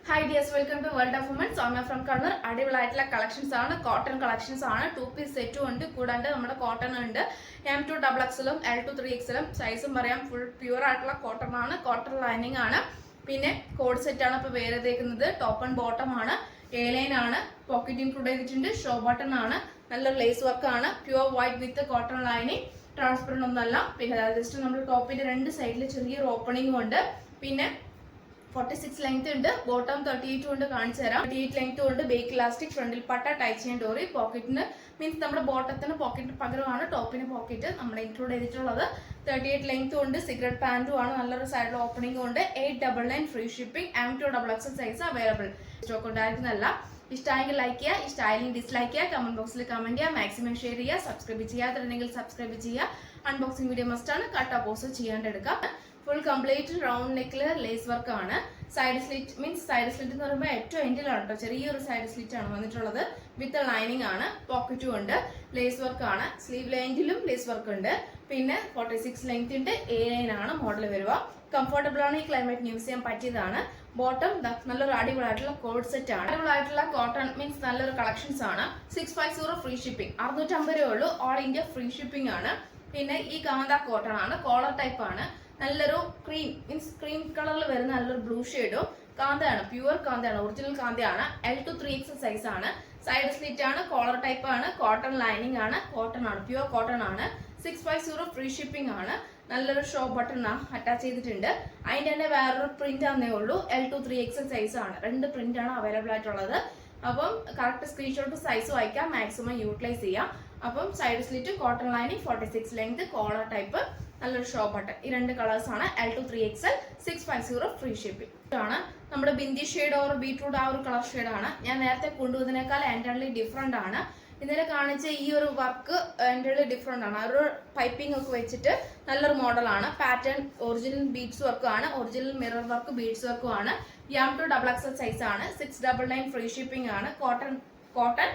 Hi dears, welcome to World of Women. Soumya from Kannur. അടിപൊളിയായിട്ടുള്ള collections ആണ്, cotton collections ആണ്. 2 piece സെറ്റും ഉണ്ട്, കൂടാണ്ട് നമ്മുടെ കോട്ടൺ ഉണ്ട്. M2 XXL L2 3XL സൈസും പറയാം. ഫുൾ പ്യൂർ ആയിട്ടുള്ള കോട്ടൺ ആണ്, കോട്ടൺ ലൈനിങ് ആണ്. പിന്നെ കോഡ് സെറ്റ് ആണ് ഇപ്പോൾ വേറെ തേക്കുന്നത്. ടോപ്പ് ആൻഡ് ബോട്ടം ആണ്, എ ലൈൻ ആണ്, പോക്കറ്റ് ഇൻക്ലൂഡ് ചെയ്തിട്ടുണ്ട്, ഷോ ബട്ടൺ ആണ്, നല്ല ലേസ് വർക്ക് ആണ്, പ്യൂർ വൈറ്റ് വിത്ത് കോട്ടൺ ലൈനിങ്, ട്രാൻസ്പെറന്റ് ഒന്നല്ല. പിന്നെ ജസ്റ്റ് നമ്മൾ ടോപ്പിന്റെ രണ്ട് സൈഡിൽ ചെറിയൊരു ഓപ്പണിംഗും ഉണ്ട്. പിന്നെ 46 ലെങ്ത് ഉണ്ട്, ബോട്ടം 38 ഉണ്ട്, കാണിച്ചു തരാം. 38 ലെങ്ത് ഉണ്ട്, ബേക്ക് ഇലാസ്റ്റിക്, ഫ്രണ്ടിൽ പട്ട, ടൈറ്റ് ചെയ്യാൻ ഡോറി, പോക്കറ്റിന് മീൻസ് നമ്മുടെ ബോട്ടത്തിന് പോക്കറ്റ് പകരമാണ് ടോപ്പിന് പോക്കറ്റ് നമ്മൾ ഇൻക്ലൂഡ് ചെയ്തിട്ടുള്ളത്. 38 ലെങ്ത് ഉണ്ട്, സിഗരറ്റ് പാൻറ്റും ആണ്, നല്ലൊരു സൈഡിൽ ഓപ്പണിംഗും ഉണ്ട്. 899 free shipping, M2 XXL size available. Stock ഉണ്ടായിരുന്നല്ല. ഇഷ്ടമായെങ്കിൽ ലൈക്ക് ചെയ്യുക, ഇഷ്ടമായെങ്കിൽ ഡിസ്ലൈക്ക് ചെയ്യുക, കമന്റ് ബോക്സിൽ കമന്റ് ചെയ്യുക, മാക്സിമം ഷെയർ ചെയ്യുക, സബ്സ്ക്രൈബ് ചെയ്യാത്തുണ്ടെങ്കിൽ സബ്സ്ക്രൈബ് ചെയ്യുക. അൺബോക്സിംഗ് വീഡിയോ മസ്റ്റ് ആണ്, കട്ട് അപ്പോസ് ചെയ്യാണ്ടെടുക്കാം. ഫുൾ കംപ്ലീറ്റ് റൗണ്ട് നെക്കില് ലേസ് വർക്ക് ആണ്. Side slit means side slit എന്ന് പറയുമ്പോൾ ഏറ്റവും എൻഡിലാണ് കേട്ടോ, ചെറിയൊരു സൈഡ് സ്ലിറ്റ് ആണ് വന്നിട്ടുള്ളത്. വിത്ത് ലൈനിങ് ആണ്, പോക്കറ്റും ഉണ്ട്, ലേസ് വർക്ക് ആണ്. സ്ലീവ് ലെങ്തിലും ലേസ് വർക്ക് ഉണ്ട്. പിന്നെ 46 ലെങ്ത് ഉണ്ട്, A ലൈൻ ആണ് മോഡൽ വരിക. കംഫർട്ടബിൾ ആണ്, ഈ ക്ലൈമറ്റ് യൂസ് ചെയ്യാൻ പറ്റിയതാണ്. ബോട്ടം നല്ലൊരു അടിപൊളിയായിട്ടുള്ള കോഡ് സെറ്റ് ആണ്. അടിപൊളിയായിട്ടുള്ള കോട്ടൺ മീൻസ് നല്ലൊരു കളക്ഷൻസ് ആണ്. 650 ഫ്രീ ഷിപ്പിംഗ്, 650 രൂപയേ ഉള്ളൂ. ഓൾ ഇന്ത്യ ഫ്രീ ഷിപ്പിംഗ് ആണ്. പിന്നെ ഈ കാന്ത കോട്ടൺ ആണ്, കോളർ ടൈപ്പ് ആണ്. നല്ലൊരു ക്രീം മീൻസ് ക്രീം കളറിൽ വരുന്ന നല്ലൊരു ബ്ലൂ ഷെയ്ഡും, കാന്തയാണ്, പ്യുവർ കാന്തയാണ്, ഒറിജിനൽ കാന്തയാണ്. L2 3XL സൈസ് ആണ്. സൈഡ് സ്ലിറ്റ് ആണ്, കോളർ ടൈപ്പ് ആണ്, കോട്ടൺ ലൈനിങ് ആണ്, കോട്ടൺ ആണ്, പ്യുവർ കോട്ടൺ ആണ്. 650 ഫ്രീ ഷിപ്പിംഗ് ആണ്. നല്ലൊരു ഷോ ബട്ടൺ അറ്റാച്ച് ചെയ്തിട്ടുണ്ട്. അതിന്റെ തന്നെ വേറൊരു പ്രിന്റ് ആണെന്നേ ഉള്ളൂ. L2 3XL സൈസ് ആണ്. രണ്ട് പ്രിന്റ് ആണ് അവൈലബിൾ ആയിട്ടുള്ളത്. അപ്പം കറക്റ്റ് സ്ക്രീൻഷോട്ട് സൈസ് വായിക്കാം, മാക്സിമം യൂട്ടിലൈസ് ചെയ്യാം. അപ്പം side slit, cotton lining, 46 length, collar type, നല്ലൊരു ഷോ ബട്ടൺ. ഈ രണ്ട് കളേഴ്സ് ആണ്. L2 3XL 650 ഫ്രീ ഷിപ്പിംഗ് ആണ്. നമ്മുടെ ബിന്ദി ഷെയ്ഡ് ഓർ ബീട്രൂട്ട് ആ ഒരു കളർ ഷെയ്ഡ് ആണ്. ഞാൻ നേരത്തെ കൊണ്ടുവന്നതിനേക്കാൾ എൻ്റർലി ഡിഫറെന്റ് ആണ്. ഇന്നലെ കാണിച്ച ഈ ഒരു വർക്ക് എൻ്റർലി ഡിഫറെന്റ് ആണ്. ഒരു പൈപ്പിംഗ് ഒക്കെ വെച്ചിട്ട് നല്ലൊരു മോഡലാണ്. പാറ്റേൺ ഒറിജിനൽ ബീഡ്സ് വർക്കും ആണ്, ഒറിജിനൽ മിറർ വർക്ക് ബീഡ്സ് വർക്കും ആണ്. M2 XXL സൈസ് ആണ്. 699 ഫ്രീ ഷിപ്പിംഗ് ആണ്. കോട്ടൺ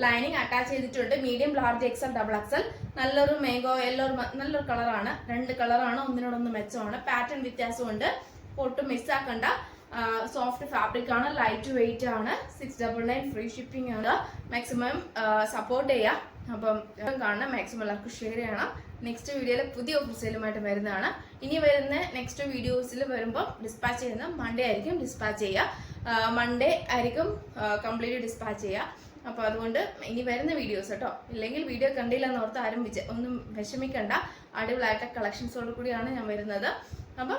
ലൈനിങ് അറ്റാച്ച് ചെയ്തിട്ടുണ്ട്. Medium, large, XL, XXL. നല്ലൊരു മേഗോ യെല്ലോ, നല്ലൊരു കളറാണ്. രണ്ട് കളറാണ്, ഒന്നിനോടൊന്ന് മെച്ചമാണ്. പാറ്റേൺ വ്യത്യാസമുണ്ട്, ഒട്ടും മിസ്സാക്കണ്ട. സോഫ്റ്റ് ഫാബ്രിക് ആണ്, ലൈറ്റ് വെയിറ്റ് ആണ്. 699 ഫ്രീ ഷിപ്പിംഗ് ആണ്. മാക്സിമം സപ്പോർട്ട് ചെയ്യാം. അപ്പം കാണണം, മാക്സിമം എല്ലാവർക്കും ഷെയർ ചെയ്യണം. നെക്സ്റ്റ് വീഡിയോയിൽ പുതിയ ഓഫർ സെയിലുമായിട്ട് വരുന്നതാണ്. ഇനി വരുന്ന നെക്സ്റ്റ് വീഡിയോസിൽ വരുമ്പോൾ ഡിസ്പാച്ച് ചെയ്യുന്ന മൺഡേ ആയിരിക്കും ഡിസ്പാച്ച് ചെയ്യുക. മൺഡേ ആയിരിക്കും കംപ്ലീറ്റ് ഡിസ്പാച്ച് ചെയ്യുക. അപ്പോൾ അതുകൊണ്ട് ഇനി വരുന്ന വീഡിയോസ് കേട്ടോ, ഇല്ലെങ്കിൽ വീഡിയോ കണ്ടില്ല എന്നോർത്ത് ആരും ഒന്നും വിഷമിക്കണ്ട. അടിപൊളിയായിട്ട് കളക്ഷൻസോട് കൂടിയാണ് ഞാൻ വരുന്നത്. അപ്പം